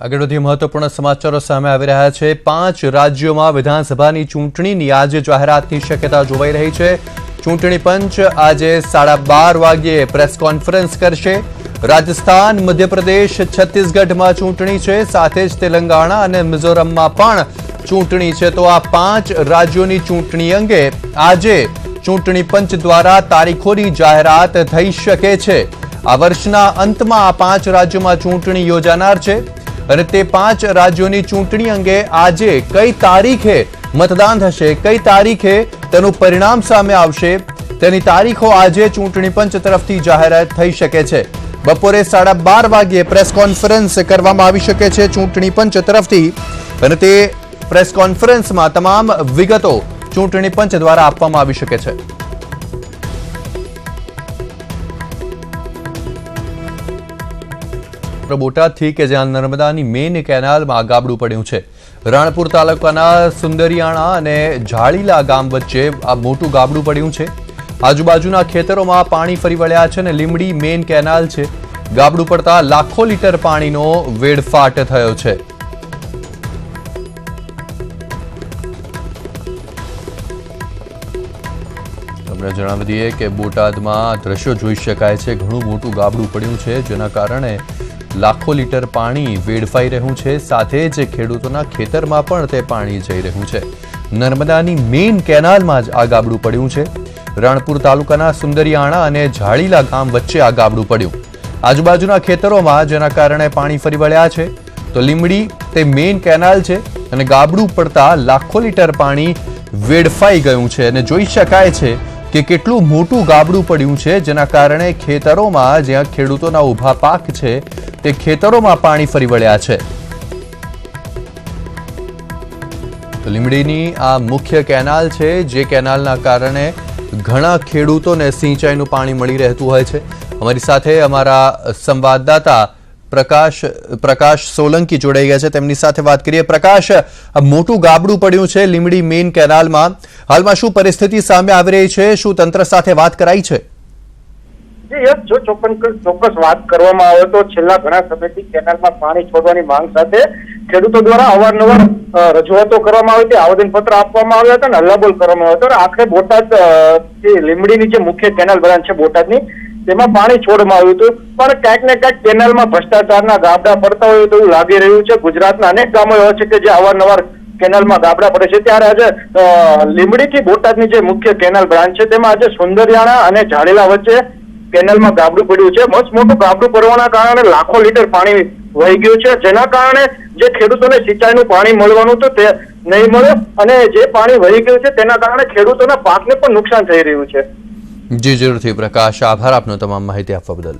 આગળ વધી મહત્વપૂર્ણ સમાચારો સામે આવી રહ્યા છે। 5 રાજ્યોમાં વિધાનસભાની ચૂંટણીની આજે જાહેરાતની શક્યતા જોવાઈ રહી છે। ચૂંટણી પંચ આજે 12:30 વાગ્યે પ્રેસ કોન્ફરન્સ કરશે। રાજસ્થાન, મધ્યપ્રદેશ, છત્તીસગઢમાં ચૂંટણી છે, સાથે જ તેલંગાણા અને મિઝોરમમાં પણ ચૂંટણી છે। તો આ 5 રાજ્યોની ચૂંટણી અંગે આજે ચૂંટણી પંચ દ્વારા તારીખોની જાહેરાત થઈ શકે છે। આ વર્ષના અંતમાં આ 5 રાજ્યોમાં ચૂંટણી યોજાનાર છે અને તે 5 રાજ્યોની ચૂંટણી અંગે આજે કઈ તારીખે મતદાન થશે, કઈ તારીખે તેનું પરિણામ સામે આવશે, તેની તારીખો આજે ચૂંટણી પંચ તરફથી જાહેરાત થઈ શકે છે। બપોરે 12:30 વાગ્યે પ્રેસ કોન્ફરન્સ કરવામાં આવી શકે છે ચૂંટણી પંચ તરફથી અને તે પ્રેસ કોન્ફરન્સમાં તમામ વિગતો ચૂંટણી પંચ દ્વારા આપવામાં આવી શકે છે। બોટાદથી કે જ્યાં નર્મદાની મેઇન કેનાલમાં ગાબડું પડ્યું છે। રાણપુર તાલુકાના સુંદરિયાણા અને ઝાળીલા ગામ વચ્ચે આ મોટું ગાબડું પડ્યું છે। આજુબાજુના ખેતરોમાં પાણી ફરી વળ્યા છે અને લીમડી મેઇન કેનાલ છે। ગાબડું પડતા લાખો લીટર પાણીનો વેડફાટ થયો છે। તમને જણાવી દઈએ કે બોટાદમાં દ્રશ્યો જોઈ શકાય છે। ઘણું મોટું ગાબડું પડ્યું છે, જેના કારણે લાખો લીટર પાણી વેડફાઈ રહ્યું છે, સાથે જ ખેડૂતોના ખેતરમાં પણ તે પાણી જઈ રહ્યું છે। નર્મદાની મેઇન કેનાલમાં જ આ ગાબડું પડ્યું છે। રાણપુર તાલુકાના સુંદરિયાણા અને ઝાળીલા ગામ વચ્ચે આ ગાબડું પડ્યું। આજુબાજુના ખેતરોમાં જેના કારણે પાણી ફરી વળ્યા છે। તો લીમડી તે મેઇન કેનાલ છે અને ગાબડું પડતા લાખો લીટર પાણી વેડફાઈ ગયું છે અને જોઈ શકાય છે કે કેટલું મોટું ગાબડું પડ્યું છે, જેના કારણે ખેતરોમાં જ્યાં ખેડૂતોના ઊભા પાક છે તે ખેતરોમાં પાણી ફરી વળ્યા છે। લીમડીની આ મુખ્ય કેનાલ છે, જે કેનાલના કારણે ઘણા ખેડૂતોને સિંચાઈનું પાણી મળી રહેતું હોય છે। અમારી સાથે અમારા સંવાદદાતા પ્રકાશ સોલંકી જોડાઈ ગયા છે, તેમની સાથે વાત કરીએ। પ્રકાશ, આ મોટું ગાબડું પડ્યું છે લીમડી મેઇન કેનાલમાં, હાલમાં શું પરિસ્થિતિ સામે આવી રહી છે? શું તંત્ર સાથે વાત કરાઈ છે? જો ચોક્કસ વાત કરવામાં આવે તો છેલ્લા ઘણા સમયથી કેનાલમાં પાણી છોડવાની માંગ સાથે ખેડૂતો દ્વારા અવારનવાર રજૂઆતો કરવામાં આવી હતી, આવેદનપત્ર આપવામાં આવ્યા હતા અને હલ્લાબોલ કરવામાં આવ્યો હતો। આખરે બોટાદ લીમડીની જે મુખ્ય કેનાલ બ્રાન્ચ છે બોટાદની, તેમાં પાણી છોડવામાં આવ્યું હતું, પણ ક્યાંક ને ક્યાંક કેનાલમાં ભ્રષ્ટાચારના ગાબડા પડતા હોય તેવું લાગી રહ્યું છે। ગુજરાતના અનેક ગામો એવા છે કે જે અવારનવાર કેનાલમાં ગાબડા પડે છે, ત્યારે આજે લીમડીથી બોટાદની જે મુખ્ય કેનાલ બ્રાન્ચ છે તેમાં આજે સુંદરિયાણા અને ઝાળીલા વચ્ચે કેનાલમાં ગાબડું પડ્યું છે। મસ્ત મોટું ગાબડું પડવાના કારણે લાખો લીટર પાણી વહી ગયું છે, જેના કારણે જે ખેડૂતોને સિંચાઈનું પાણી મળવાનું હતું તે નહીં મળે અને જે પાણી વહી ગયું છે તેના કારણે ખેડૂતોના પાકને પણ નુકસાન થઈ રહ્યું છે। જી જરૂરથી પ્રકાશ, આભાર આપનો તમામ માહિતી આપવા બદલ।